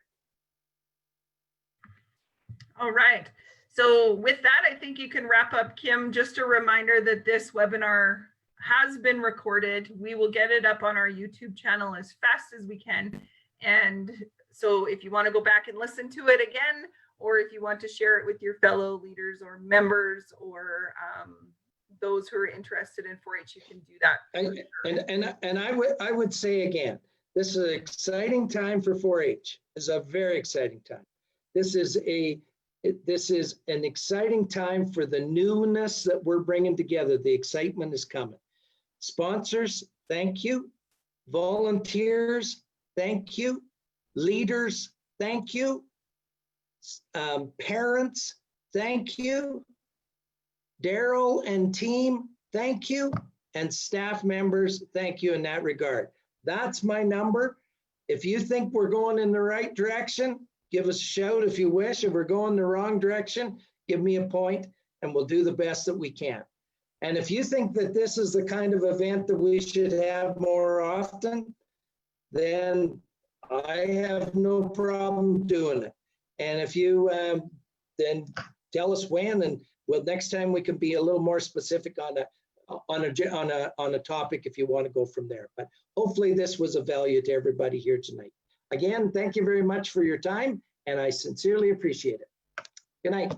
All right. So with that, I think you can wrap up, Kim. Just a reminder that this webinar has been recorded. We will get it up on our YouTube channel as fast as we can. And so if you want to go back and listen to it again, or if you want to share it with your fellow leaders or members or those who are interested in 4-H, you can do that. And I would say again, this is an exciting time for 4-H. This is a very exciting time. This is an exciting time for the newness that we're bringing together. The excitement is coming. Sponsors, thank you. Volunteers, thank you. Leaders, thank you. Parents, thank you. Daryl and team, thank you. And staff members, thank you in that regard. That's my number. If you think we're going in the right direction, give us a shout if you wish. If we're going the wrong direction, give me a point and we'll do the best that we can. And if you think that this is the kind of event that we should have more often, then I have no problem doing it. And if you then tell us when, and well, next time we can be a little more specific on a topic if you want to go from there. But hopefully this was of value to everybody here tonight. Again, thank you very much for your time, and I sincerely appreciate it. Good night.